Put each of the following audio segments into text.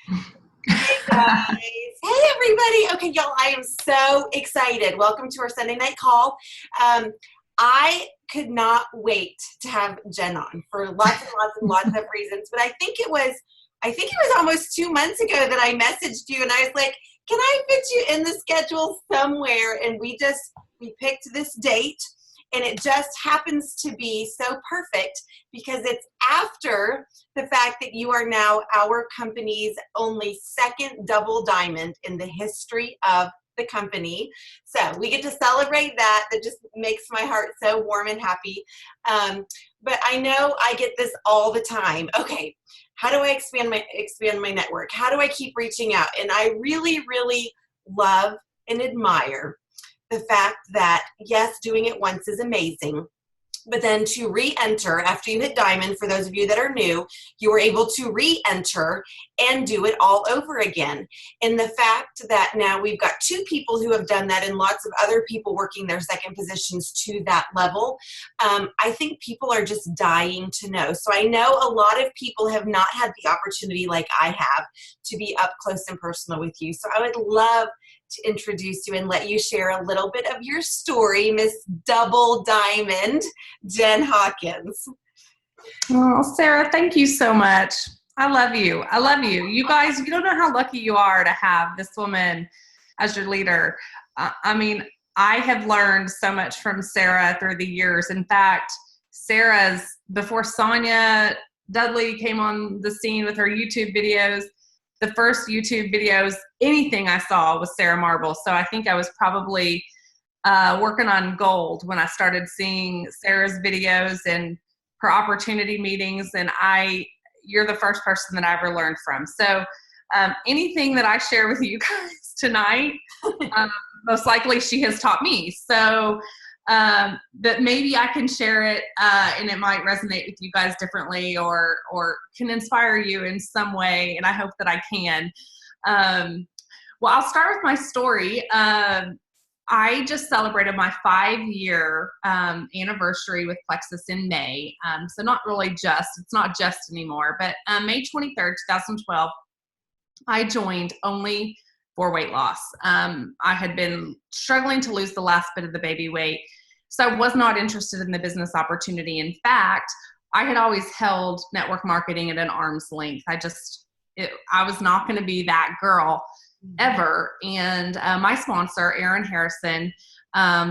Hey guys. Hey everybody. Okay, y'all, I am so excited. Welcome to our Sunday night call. Um, I could not wait to have Jen on for lots and lots and lots of reasons, but I think it was almost 2 months ago that I messaged you and I was like, can I fit you in the schedule somewhere? And we picked this date and it just happens to be so perfect because it's after the fact that you are now our company's only second double diamond in the history of the company. So we get to celebrate that. That just makes my heart so warm and happy. But I know I get this all the time. Okay, how do I expand my network? How do I keep reaching out? And I really, really love and admire the fact that, yes, doing it once is amazing, but then to re-enter after you hit diamond, for those of you that are new, you were able to re-enter and do it all over again. And the fact that now we've got two people who have done that and lots of other people working their second positions to that level, I think people are just dying to know. So I know a lot of people have not had the opportunity like I have to be up close and personal with you. So I would love to introduce you and let you share a little bit of your story, Miss Double Diamond Jenn Hawkins. Oh, Sarah, thank you so much. I love you. I love you. You guys, you don't know how lucky you are to have this woman as your leader. I mean, I have learned so much from Sarah through the years. In fact, before Sonia Dudley came on the scene with her YouTube videos, the first YouTube videos, anything I saw was Sarah Marble. So I think I was probably working on gold when I started seeing Sarah's videos and her opportunity meetings. And you're the first person that I ever learned from. So anything that I share with you guys tonight, most likely she has taught me. So that maybe I can share it and it might resonate with you guys differently or can inspire you in some way. And I hope that I can. Well, I'll start with my story. I just celebrated my 5-year anniversary with Plexus in May. So it's not just anymore, but May 23rd, 2012, I joined only for weight loss. I had been struggling to lose the last bit of the baby weight. So I was not interested in the business opportunity. In fact, I had always held network marketing at an arm's length. I was not going to be that girl ever. And my sponsor, Erin Harrison,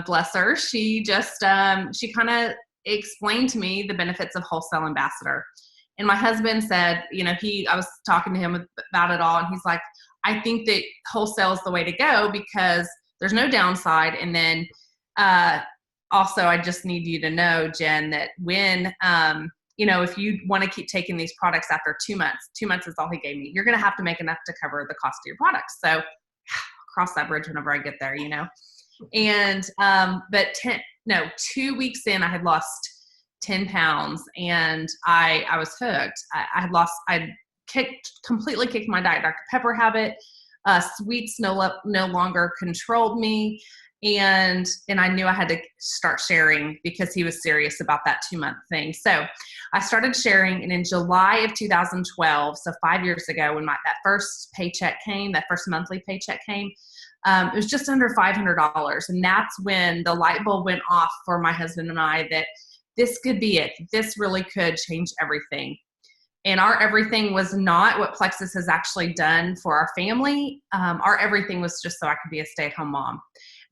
bless her, she kind of explained to me the benefits of wholesale ambassador. And my husband said, I was talking to him about it all, and he's like, I think that wholesale is the way to go because there's no downside. And then also, I just need you to know, Jen, that when if you want to keep taking these products after 2 months is all he gave me. You're going to have to make enough to cover the cost of your products. So cross that bridge whenever I get there, And, but 2 weeks in, I had lost 10 pounds and I was hooked. I'd completely kicked my Diet Dr. Pepper habit. Sweets no longer controlled me. And I knew I had to start sharing because he was serious about that 2-month thing. So I started sharing, and in July of 2012, so 5 years ago, when that first paycheck came, that first monthly paycheck came, it was just under $500. And that's when the light bulb went off for my husband and I that this could be it. This really could change everything. And our everything was not what Plexus has actually done for our family. Our everything was just so I could be a stay-at-home mom.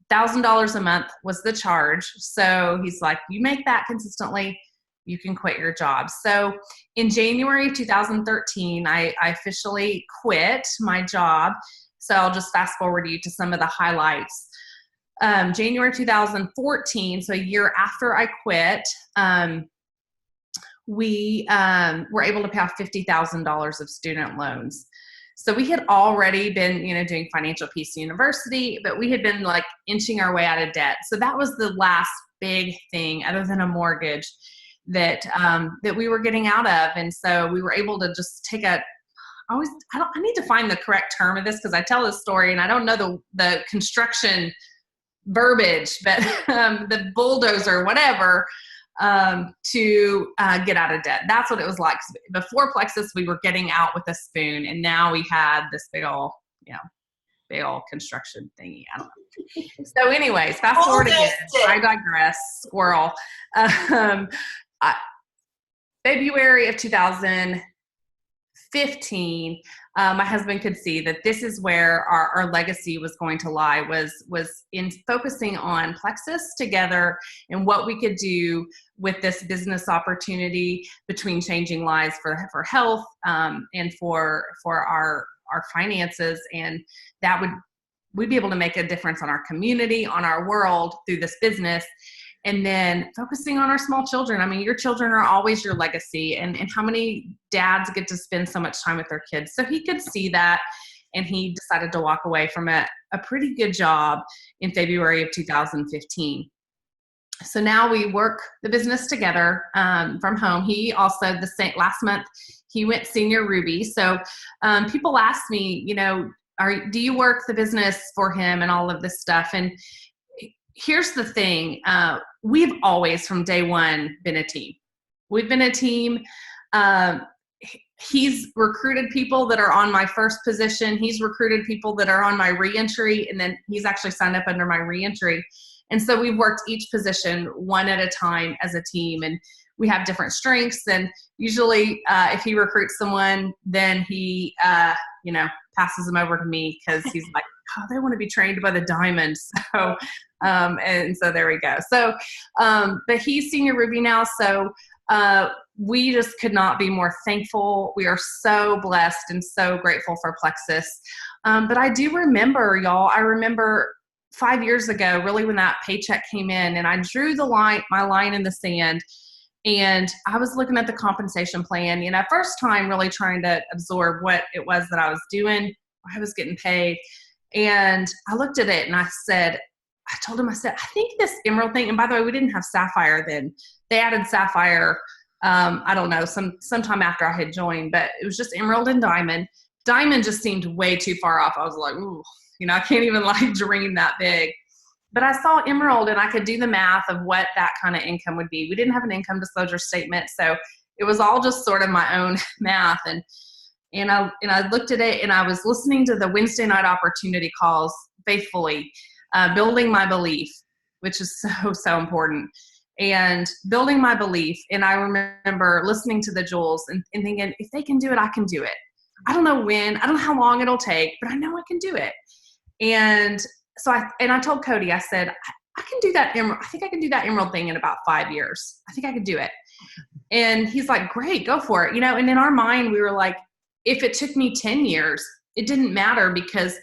$1,000 a month was the charge. So he's like, you make that consistently, you can quit your job. So in January of 2013, I officially quit my job. So I'll just fast forward you to some of the highlights. January 2014, so a year after I quit, we were able to pay off $50,000 of student loans. So we had already been, doing Financial Peace University, but we had been like inching our way out of debt. So that was the last big thing other than a mortgage that we were getting out of. And so we were able to just take I need to find the correct term of this because I tell this story and I don't know the construction verbiage, but the bulldozer, whatever, to get out of debt. That's what it was like. Before Plexus, we were getting out with a spoon, and now we had this big old construction thingy. I don't know. So anyways, fast forward again. I digress. Squirrel. Um, February of 2015, my husband could see that this is where our legacy was going to lie, was in focusing on Plexus together and what we could do with this business opportunity between changing lives for health and for our finances, and that we'd be able to make a difference on our community, on our world through this business. And then focusing on our small children. I mean, your children are always your legacy, and how many dads get to spend so much time with their kids. So he could see that, and he decided to walk away from a pretty good job in February of 2015. So now we work the business together from home. He also, last month, he went senior Ruby. So people ask me, do you work the business for him and all of this stuff? And here's the thing. We've always, from day one, been a team. We've been a team. He's recruited people that are on my first position. He's recruited people that are on my reentry, and then he's actually signed up under my reentry. And so we've worked each position one at a time as a team, and we have different strengths. And usually if he recruits someone, then he, passes them over to me, because he's like, oh, they want to be trained by the Diamond. So, and so there we go. So, but he's senior Ruby now. So, we just could not be more thankful. We are so blessed and so grateful for Plexus. But I do remember, y'all, I remember 5 years ago, really, when that paycheck came in, and I drew my line in the sand, and I was looking at the compensation plan, first time really trying to absorb what it was that I was doing. I was getting paid. And I looked at it and I told him, I think this emerald thing, and by the way, we didn't have sapphire then. They added sapphire, I don't know, sometime after I had joined, but it was just emerald and diamond. Diamond just seemed way too far off. I was like, ooh, I can't even dream that big. But I saw emerald, and I could do the math of what that kind of income would be. We didn't have an income disclosure statement, so it was all just sort of my own math. And I looked at it, and I was listening to the Wednesday night opportunity calls faithfully, building my belief, which is so, so important, and building my belief. And I remember listening to the Jewels and thinking, if they can do it, I can do it. I don't know when, I don't know how long it'll take, but I know I can do it. And so I told Cody, I said, I can do that emerald. I think I can do that emerald thing in about 5 years. I think I could do it. And he's like, great, go for it. And in our mind, we were like, if it took me 10 years, it didn't matter, because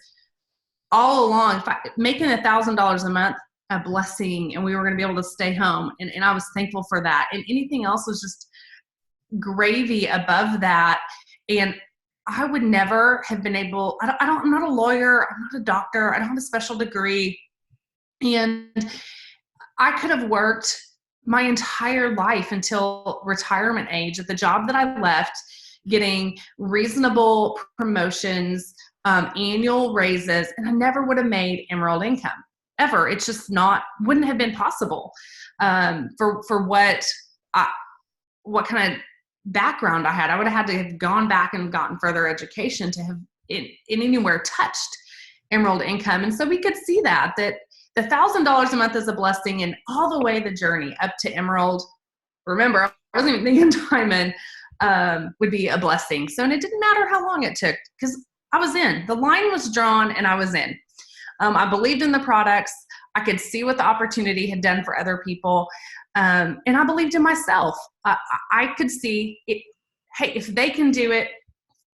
all along, making $1,000 a month, a blessing, and we were going to be able to stay home. And I was thankful for that. And anything else was just gravy above that. And I would never have been able, I'm not a lawyer, I'm not a doctor, I don't have a special degree. And I could have worked my entire life until retirement age at the job that I left, getting reasonable promotions, annual raises, and I never would have made emerald income ever. It's just wouldn't have been possible for what kind of background I had. I would have had to have gone back and gotten further education to have in anywhere touched emerald income. And so we could see that the $1,000 a month is a blessing, and all the way the journey up to emerald, remember, I wasn't even thinking diamond, would be a blessing. So, and it didn't matter how long it took, because I was in. The line was drawn and I was in. I believed in the products. I could see what the opportunity had done for other people. And I believed in myself. I could see it. Hey, if they can do it,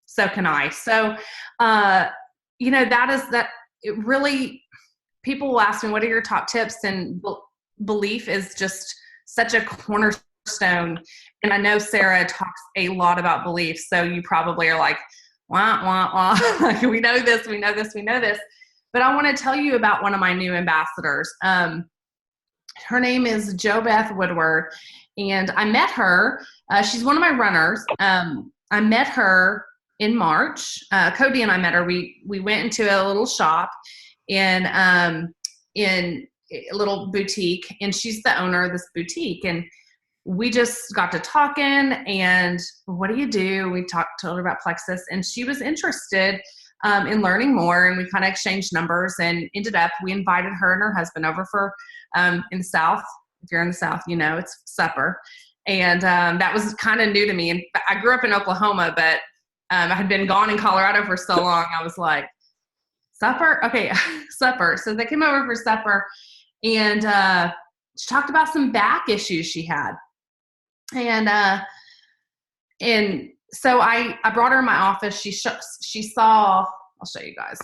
so can I. So, that it really, people will ask me, what are your top tips? And belief is just such a cornerstone. And I know Sarah talks a lot about belief. So you probably are like, wah, wah, wah. We know this, we know this, we know this. But I want to tell you about one of my new ambassadors. Her name is Jo Beth Woodward, and I met her. She's one of my runners. I met her in March. Cody and I met her. We went into a little shop in a little boutique, and she's the owner of this boutique. And we just got to talking, and what do you do? We told her about Plexus, and she was interested in learning more, and we kind of exchanged numbers, and ended up, we invited her and her husband over for, in the South. If you're in the South, you know, it's supper. And that was kind of new to me. And I grew up in Oklahoma, but I had been gone in Colorado for so long. I was like, supper? Okay, supper. So they came over for supper, and she talked about some back issues she had. And so I brought her in my office. She saw, I'll show you guys.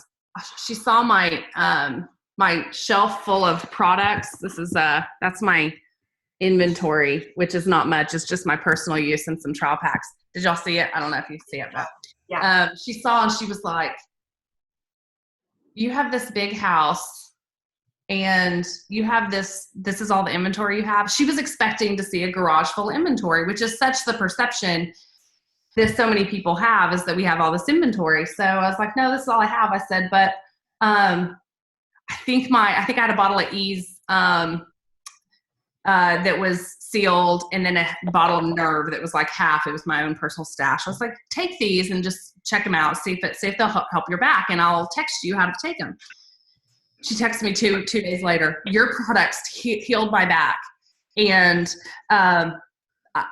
She saw my my shelf full of products. This is that's my inventory, which is not much. It's just my personal use and some trial packs. Did y'all see it? I don't know if you see it, but yeah. She saw, and she was like, you have this big house, and you have this is all the inventory you have. She was expecting to see a garage full of inventory, which is such the perception that so many people have, is that we have all this inventory. So I was like, no, this is all I have. I said, but I think I had a bottle of Ease that was sealed, and then a bottle of Nerve that was like half. It was my own personal stash. I was like, take these and just check them out, see if they'll help your back, and I'll text you how to take them. She texted me two days later, your products healed my back, and I'm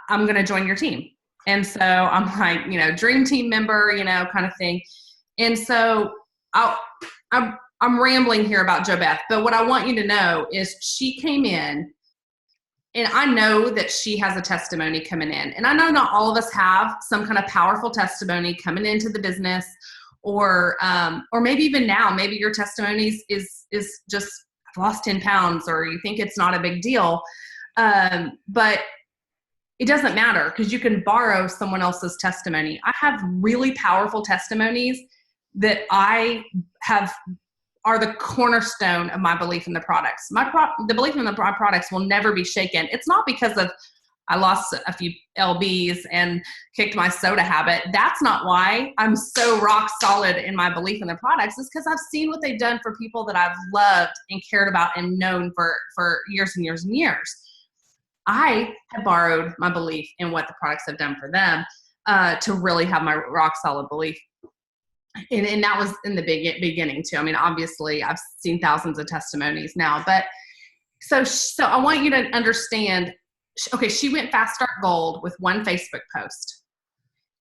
going to join your team. And so I'm like, you know, dream team member, you know, kind of thing. And so I'm rambling here about JoBeth, but what I want you to know is she came in, and I know that she has a testimony coming in. And I know not all of us have some kind of powerful testimony coming into the business, or maybe even now, maybe your testimony is just, I've lost 10 pounds, or you think it's not a big deal. But it doesn't matter, because you can borrow someone else's testimony. I have really powerful testimonies that I have are the cornerstone of my belief in the products. The belief in the products will never be shaken. It's not because of I lost a few lbs and kicked my soda habit. That's not why I'm so rock solid in my belief in the products. It's because I've seen what they've done for people that I've loved and cared about and known for years and years and years. I have borrowed my belief in what the products have done for them to really have my rock solid belief. And that was in the beginning too. I mean, obviously I've seen thousands of testimonies now, but so I want you to understand, okay, she went Fast Start Gold with one Facebook post,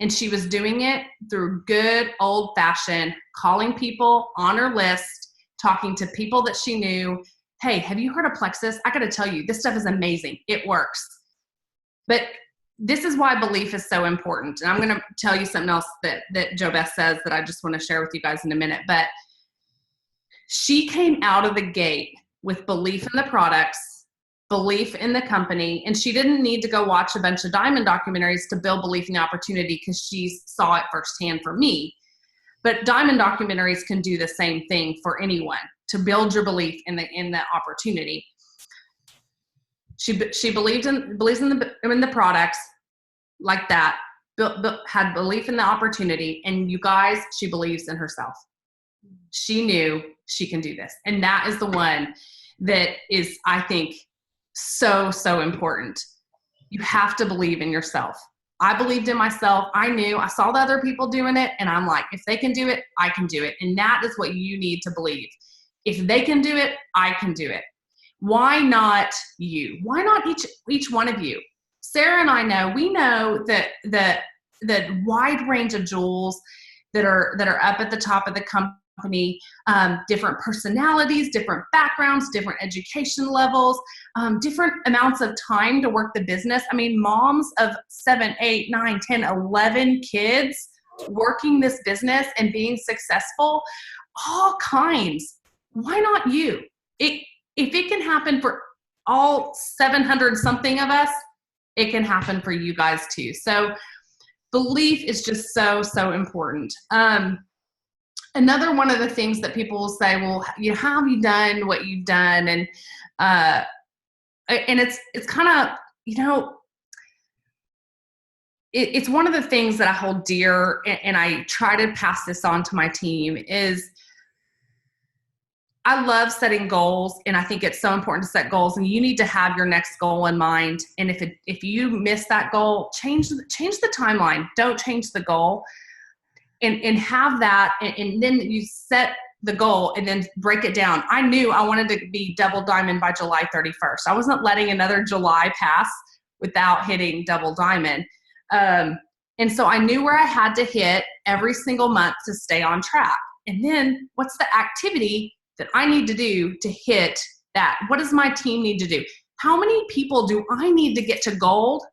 and she was doing it through good old fashioned calling people on her list, talking to people that she knew. Hey, have you heard of Plexus? I got to tell you, this stuff is amazing. It works. But this is why belief is so important. And I'm going to tell you something else that JoBeth says that I just want to share with you guys in a minute. But she came out of the gate with belief in the products, belief in the company, and she didn't need to go watch a bunch of Diamond documentaries to build belief in the opportunity, because she saw it firsthand for me. But Diamond documentaries can do the same thing for anyone, to build your belief in the opportunity. She believes in the products like that, had belief in the opportunity, and you guys, she believes in herself. She knew she can do this, and that is the one that is, I think, so important. You have to believe in yourself. I believed in myself. I saw the other people doing it, and I'm like, if they can do it, I can do it. And that is what you need to believe. If they can do it, I can do it. Why not you? Why not each one of you? Sarah and I know, we know that the wide range of jewels that are up at the top of the company, different personalities, different backgrounds, different education levels, different amounts of time to work the business. I mean, moms of 7, 8, 9, 10, 11 kids working this business and being successful, all kinds. Why not you? If it can happen for all 700 something of us, it can happen for you guys too. So belief is just so important. Another one of the things that people will say, well, how have you done what you've done? And it's kind of, it's one of the things that I hold dear, and I try to pass this on to my team, is I love setting goals, and I think it's so important to set goals, and you need to have your next goal in mind. And if you miss that goal, change the timeline. Don't change the goal, and have that, and then you set the goal and then break it down. I knew I wanted to be double diamond by July 31st. I wasn't letting another July pass without hitting double diamond. And so I knew where I had to hit every single month to stay on track. And then what's the activity that I need to do to hit that? What does my team need to do? How many people do I need to get to gold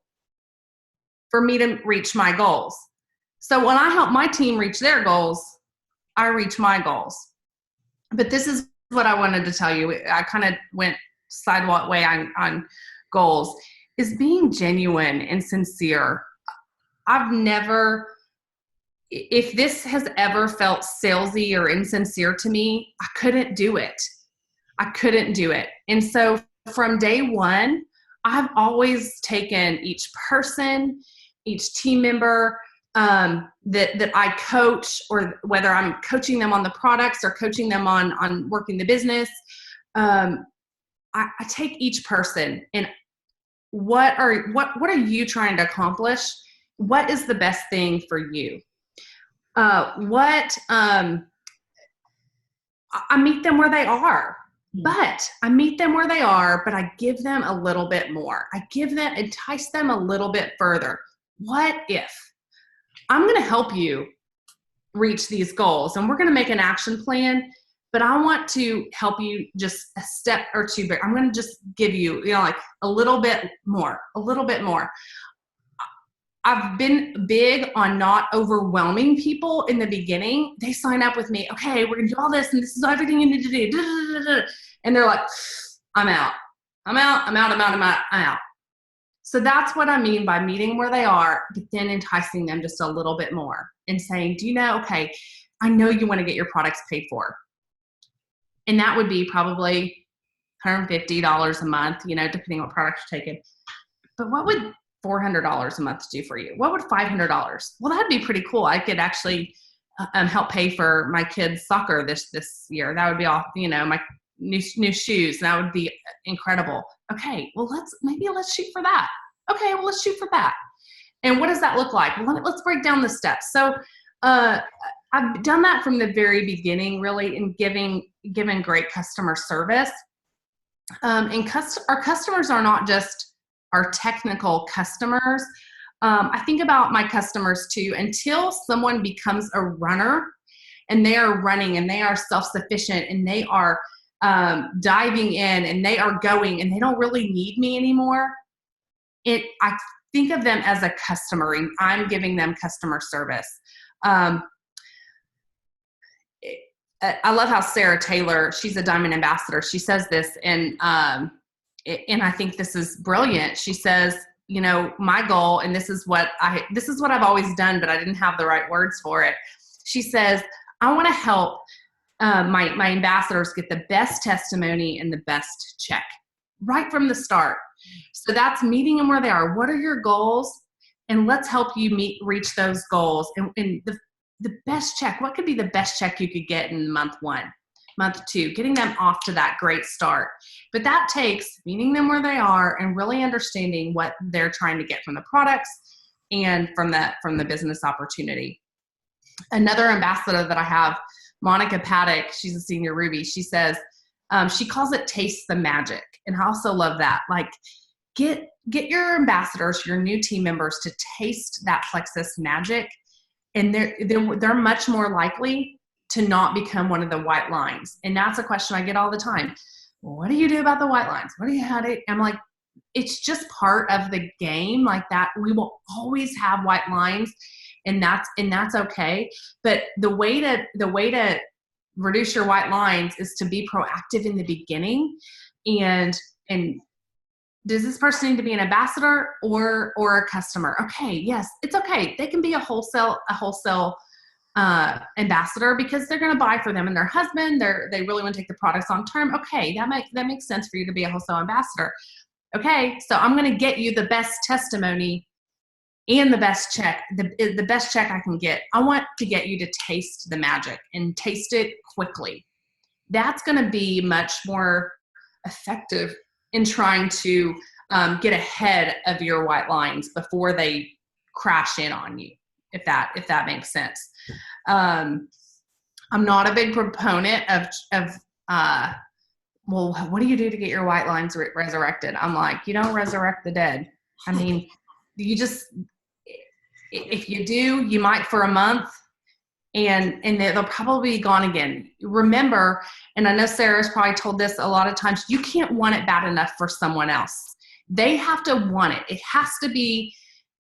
for me to reach my goals? So when I help my team reach their goals, I reach my goals. But this is what I wanted to tell you. I kind of went sidewalk way on goals, is being genuine and sincere. I've never, if this has ever felt salesy or insincere to me, I couldn't do it. I couldn't do it. And so from day one, I've always taken each person, each team member that I coach, or whether I'm coaching them on the products or coaching them on working the business. I take each person and what are you trying to accomplish? What is the best thing for you? I meet them where they are, but I give them a little bit more. Entice them a little bit further. What if I'm going to help you reach these goals, and we're going to make an action plan, but I want to help you just a step or two, but I'm going to just give you, like a little bit more. I've been big on not overwhelming people in the beginning. They sign up with me. Okay, we're going to do all this, and this is everything you need to do. And they're like, I'm out. So that's what I mean by meeting where they are, but then enticing them just a little bit more and saying, do you know, okay, I know you want to get your products paid for. And that would be probably $150 a month, depending on what products you're taking. But what would $400 a month do for you? What would $500? Well, that'd be pretty cool. I could actually help pay for my kids' soccer this year. That would be all, my new shoes. That would be incredible. Okay, well, let's shoot for that. Okay, well, let's shoot for that. And what does that look like? Well, let's break down the steps. So I've done that from the very beginning, really, in giving great customer service. And our customers are not just our technical customers. I think about my customers too. Until someone becomes a runner and they are running and they are self-sufficient and they are diving in and they are going and they don't really need me anymore, I think of them as a customer, and I'm giving them customer service. I love how Sarah Taylor, she's a Diamond ambassador, she says this, and I think this is brilliant. She says, my goal, and this is what I've always done, but I didn't have the right words for it. She says, I want to help my ambassadors get the best testimony and the best check right from the start. So that's meeting them where they are. What are your goals? And let's help you reach those goals. And the best check, what could be the best check you could get in month 1, month 2, getting them off to that great start. But that takes meeting them where they are and really understanding what they're trying to get from the products and from the business opportunity. Another ambassador that I have, Monica Paddock, she's a senior Ruby. She says, she calls it taste the magic. And I also love that. Like, get your ambassadors, your new team members, to taste that Plexus magic. And they're much more likely to not become one of the white lines. And that's a question I get all the time. What do you do about the white lines? I'm like, it's just part of the game. Like that, we will always have white lines, and that's okay. But the way to reduce your white lines is to be proactive in the beginning. And does this person need to be an ambassador or a customer? Okay, yes, it's okay. They can be a wholesale ambassador because they're going to buy for them and their husband. They really want to take the products on term. Okay, that makes sense for you to be a wholesale ambassador. Okay, so I'm going to get you the best testimony and the best check, the best check I can get. I want to get you to taste the magic and taste it quickly. that's going to be much more effective in trying to get ahead of your white lines before they crash in on you, if that makes sense. I'm not a big proponent of well, what do you do to get your white lines resurrected? I'm like, you don't resurrect the dead. I mean, you just, if you do, you might for a month, and they'll probably be gone again. Remember, and I know Sarah's probably told this a lot of times, you can't want it bad enough for someone else. They have to want it. It has to be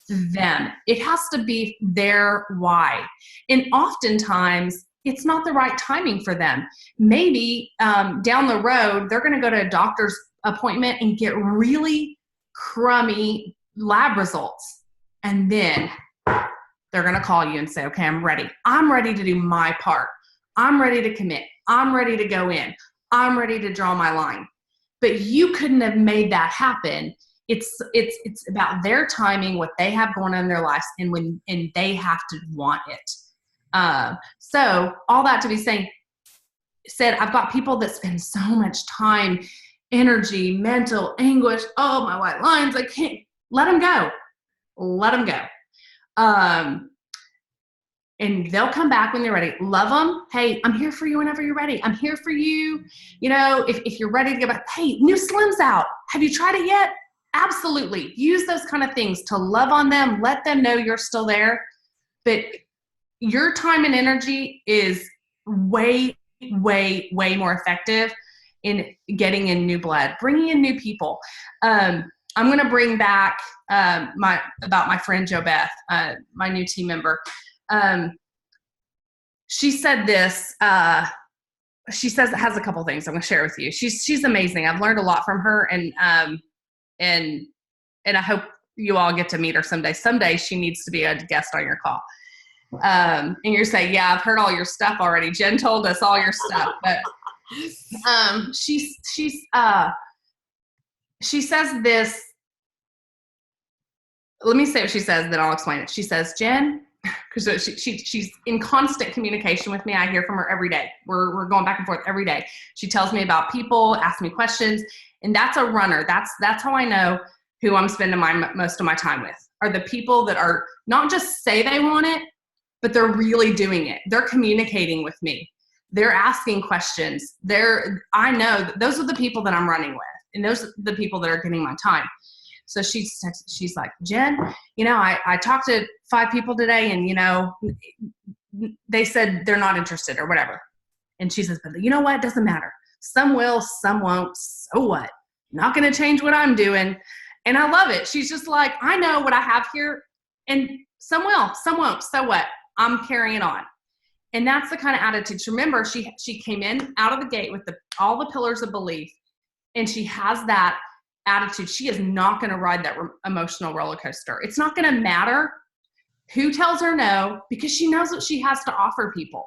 them. It has to be their why. And oftentimes, it's not the right timing for them. Maybe down the road, they're going to go to a doctor's appointment and get really crummy lab results. And then they're going to call you and say, okay, I'm ready. I'm ready to do my part. I'm ready to commit. I'm ready to go in. I'm ready to draw my line. But you couldn't have made that happen. It's about their timing, what they have going on in their lives, and they have to want it. So all that to be said, I've got people that spend so much time, energy, mental anguish. Oh, my white lines, I can't. Let them go. Let them go. And they'll come back when they're ready. Love them. Hey, I'm here for you whenever you're ready. I'm here for you. You know, if you're ready to go back, hey, new Slim's out. Have you tried it yet? Absolutely. Use those kind of things to love on them. Let them know you're still there. But your time and energy is way, way, way more effective in getting in new blood, bringing in new people. I'm going to bring back my friend Jo Beth, my new team member. She said this. She says it has a couple things I'm going to share with you. She's amazing. I've learned a lot from her, and I hope you all get to meet her someday. Someday she needs to be a guest on your call. And you're saying, yeah, I've heard all your stuff already. Jen told us all your stuff, but she says this. Let me say what she says, then I'll explain it. She says, Jen, because she's in constant communication with me. I hear from her every day. We're going back and forth every day. She tells me about people, asks me questions, and that's a runner. That's how I know who I'm spending most of my time with, are the people that are not just say they want it, but they're really doing it. They're communicating with me. They're asking questions. I know those are the people that I'm running with, and those are the people that are getting my time. So she's like, Jen, you know, I talked to 5 people today, and, you know, they said they're not interested or whatever. And she says, but you know what? It doesn't matter. Some will, some won't. So what? Not going to change what I'm doing. And I love it. She's just like, I know what I have here, and some will, some won't. So what? I'm carrying on. And that's the kind of attitude. Remember, she came in out of the gate with all the pillars of belief, and she has that attitude. She is not going to ride that emotional roller coaster. It's not going to matter who tells her no, because she knows what she has to offer people.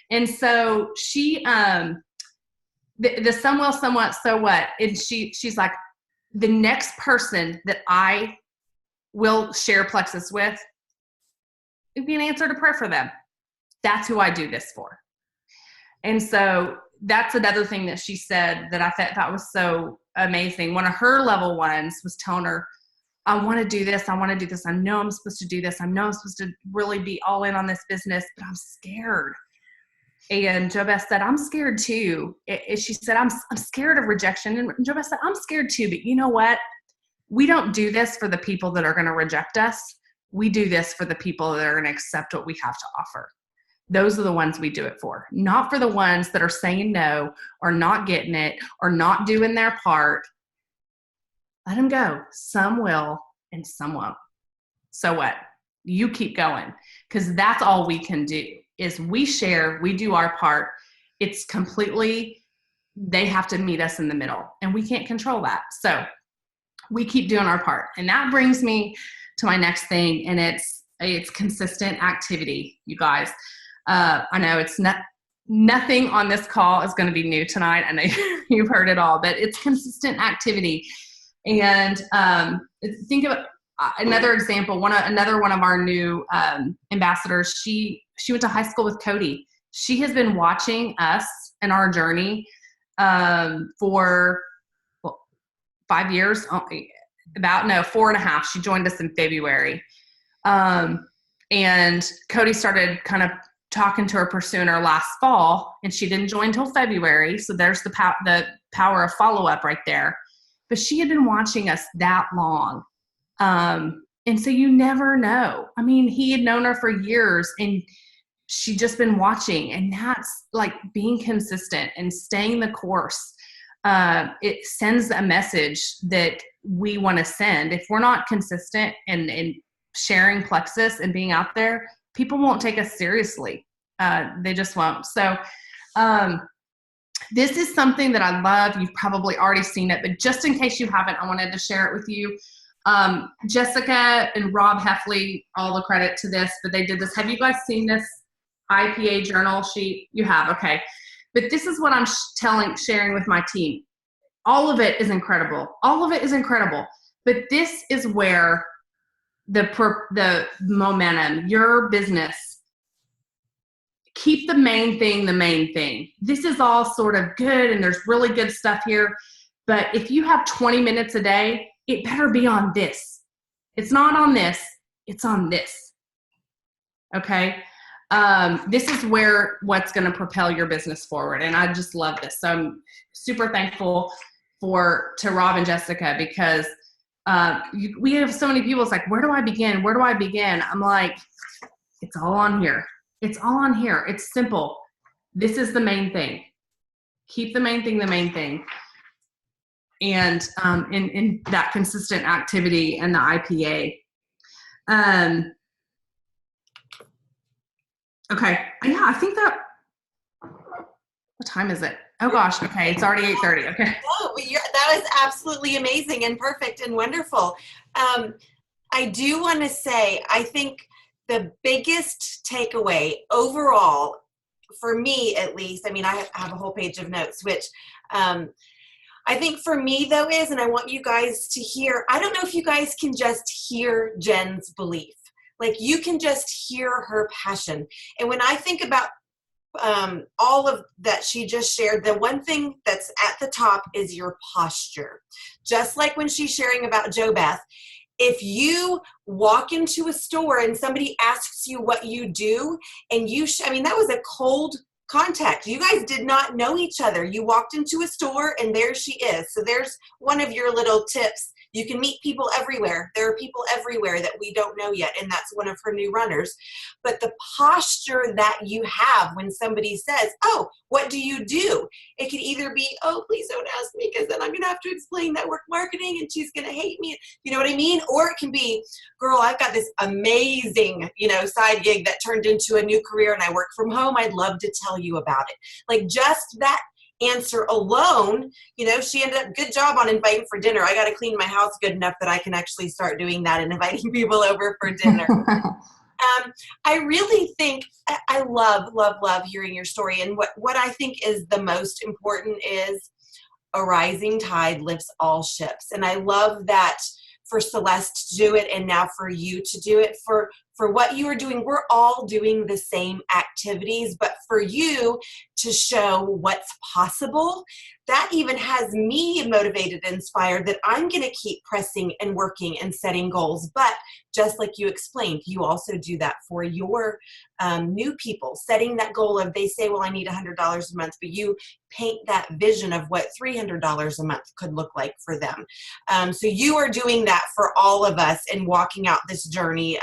And so she, the some will, somewhat, so what? And she's like, the next person that I will share plexus with, it'd be an answer to prayer for them. That's who I do this for. And so that's another thing that she said that I thought was so amazing. One of her level ones was telling her, I want to do this. I want to do this. I know I'm supposed to do this. I know I'm supposed to really be all in on this business, but I'm scared. And Jo Beth said, I'm scared too. She said, I'm scared of rejection. And Jo Beth said, I'm scared too. But you know what? We don't do this for the people that are going to reject us. We do this for the people that are going to accept what we have to offer. Those are the ones we do it for, not for the ones that are saying no or not getting it or not doing their part. Let them go. Some will and some won't. So what? You keep going, because that's all we can do is we share, we do our part. It's completely, they have to meet us in the middle, and we can't control that. So we keep doing our part. And that brings me to my next thing, and it's consistent activity, you guys. I know it's nothing on this call is going to be new tonight. I know you've heard it all, but it's consistent activity. And think of another example. Another one of our new ambassadors. She went to high school with Cody. she has been watching us and our journey for 5 years, 4.5. She joined us in February. And Cody started kind of talking to her, pursuing her last fall, and she didn't join until February. So there's the power of follow-up right there. But she had been watching us that long. And so you never know. I mean, he had known her for years, and she'd just been watching, and that's like being consistent and staying the course. It sends a message that we want to send. If we're not consistent and sharing plexus and being out there, people won't take us seriously. They just won't. So this is something that I love. You've probably already seen it, but just in case you haven't, I wanted to share it with you. Jessica and Rob Heffley, all the credit to this, but they did this. Have you guys seen this IPA journal sheet? You have, okay. But this is what I'm sharing with my team. All of it is incredible. All of it is incredible. But this is where the momentum, your business, keep the main thing the main thing. This is all sort of good, and there's really good stuff here. But if you have 20 minutes a day, it better be on this. It's not on this. It's on this. Okay? This is what's going to propel your business forward. And I just love this. So I'm super thankful to Rob and Jessica, because we have so many people. It's like, where do I begin? Where do I begin? I'm like, it's all on here. It's all on here. It's simple. This is the main thing. Keep the main thing the main thing. And in that consistent activity and the IPA. Okay. Yeah, I think that, what time is it? Oh gosh. Okay. It's already 8:30. Okay. Oh, that was absolutely amazing and perfect and wonderful. I do want to say, I think the biggest takeaway overall, for me at least, I mean, I have a whole page of notes, which I think for me though is, and I want you guys to hear, I don't know if you guys can just hear Jenn's belief. Like, you can just hear her passion. And when I think about all of that she just shared, the one thing that's at the top is your posture. Just like when she's sharing about JoBeth, if you walk into a store and somebody asks you what you do, and I mean, that was a cold contact. You guys did not know each other. You walked into a store and there she is. So there's one of your little tips. You can meet people everywhere. There are people everywhere that we don't know yet, and that's one of her new runners. But the posture that you have when somebody says, oh, what do you do? It could either be, oh, please don't ask me, because then I'm going to have to explain network marketing and she's going to hate me. You know what I mean? Or it can be, girl, I've got this amazing, side gig that turned into a new career and I work from home. I'd love to tell you about it. Like, just that answer alone, she ended up, good job on inviting for dinner. I got to clean my house good enough that I can actually start doing that and inviting people over for dinner. I really think I love hearing your story. And what I think is the most important is a rising tide lifts all ships. And I love that for Celeste to do it, and now for you to do it, for what you are doing. We're all doing the same activities, but for you to show what's possible, that even has me motivated and inspired that I'm going to keep pressing and working and setting goals. But just like you explained, you also do that for your new people, setting that goal of, they say, well, I need $100 a month, but you paint that vision of what $300 a month could look like for them. So you are doing that for all of us and walking out this journey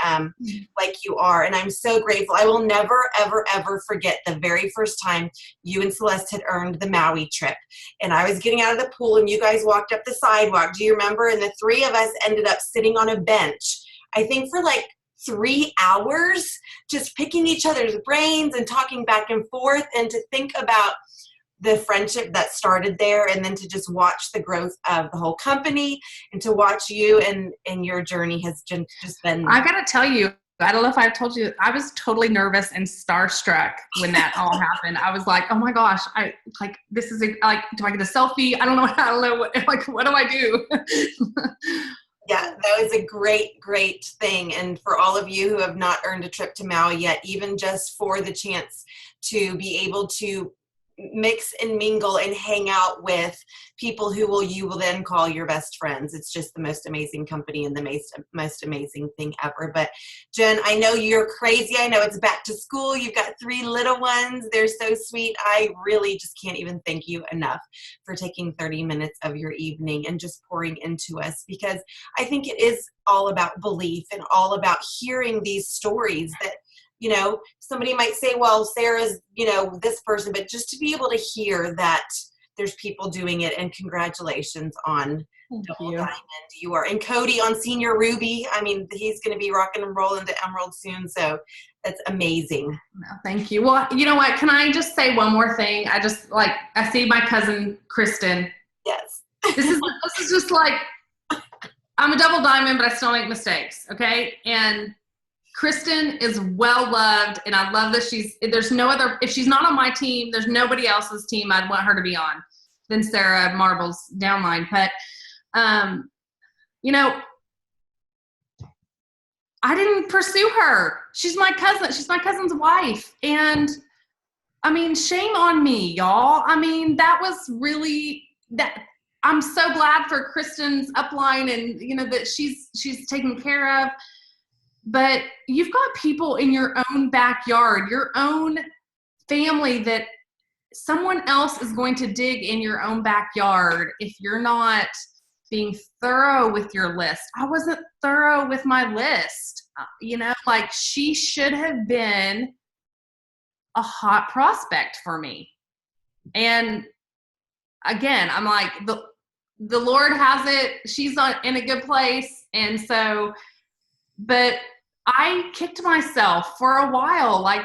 like you are. And I'm so grateful. I will never, ever, ever forget the very first time you and Celeste had earned the Maui trip. And I was getting out of the pool and you guys walked up the sidewalk. Do you remember? And the three of us ended up sitting on a bench, I think for like 3 hours, just picking each other's brains and talking back and forth, and to think about the friendship that started there, and then to just watch the growth of the whole company, and to watch you and your journey has just been. I gotta tell you, I don't know if I've told you, I was totally nervous and starstruck when that all happened. I was like, oh my gosh, this is do I get a selfie? I don't know what do I do? Yeah, that was a great, great thing. And for all of you who have not earned a trip to Maui yet, even just for the chance to be able to mix and mingle and hang out with people who you will then call your best friends. It's just the most amazing company and the most amazing thing ever. But Jenn, I know you're crazy. I know it's back to school. You've got 3 little ones. They're so sweet. I really just can't even thank you enough for taking 30 minutes of your evening and just pouring into us, because I think it is all about belief and all about hearing these stories that, you know, somebody might say, well, Sarah's, you know, this person, but just to be able to hear that there's people doing it, and congratulations on Double Diamond. You are, and Cody on Senior Ruby. I mean, he's going to be rocking and rolling to Emerald soon. So that's amazing. No, thank you. Well, you know what? Can I just say one more thing? I see my cousin, Kristen. Yes. This is just like, I'm a double diamond, but I still make mistakes. Okay. And Kristen is well loved, and I love that there's no other, if she's not on my team, there's nobody else's team I'd want her to be on than Sarah Marble's downline. But, you know, I didn't pursue her. She's my cousin. She's my cousin's wife. And I mean, shame on me, y'all. I mean, that was really that. I'm so glad for Kristen's upline, and, you know, that she's taken care of. But you've got people in your own backyard, your own family, that someone else is going to dig in your own backyard if you're not being thorough with your list. I wasn't thorough with my list. You know, like, she should have been a hot prospect for me. And again, I'm like, the Lord has it. She's in a good place. And so, but I kicked myself for a while, like,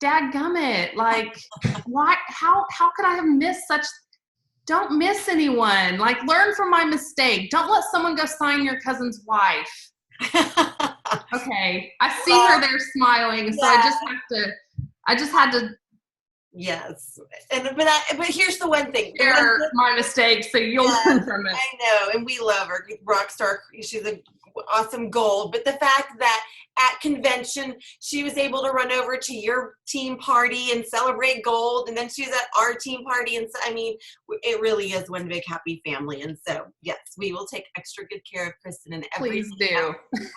dadgummit, like, why, how could I have missed such, don't miss anyone, like, learn from my mistake. Don't let someone go sign your cousin's wife. Okay. I see her there smiling. So yeah. I just had to. Yes. But here's the one thing. Share my mistakes so you'll learn from it. I know. And we love her. Rockstar. She's an awesome gold. But the fact that at convention, she was able to run over to your team party and celebrate gold. And then she was at our team party. And so, I mean, it really is one big happy family. And so, yes, we will take extra good care of Kristen and everything. Please do.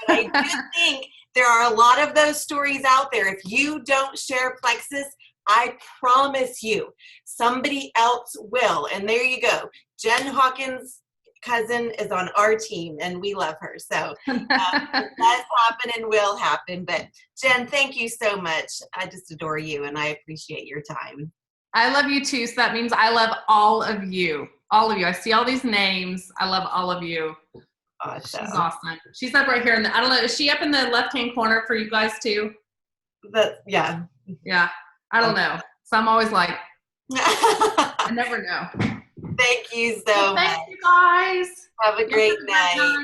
But I do think there are a lot of those stories out there. If you don't share Plexus, I promise you, somebody else will. And there you go. Jenn Hawkins' cousin is on our team, and we love her. So it does happen and will happen. But Jenn, thank you so much. I just adore you, and I appreciate your time. I love you too. So that means I love all of you. All of you. I see all these names. I love all of you. Awesome. She's awesome. She's up right here. I don't know. Is she up in the left-hand corner for you guys too? Yeah. Yeah. I don't know. So I'm always like, I never know. Thank you so much. Thank you guys. Have a great night.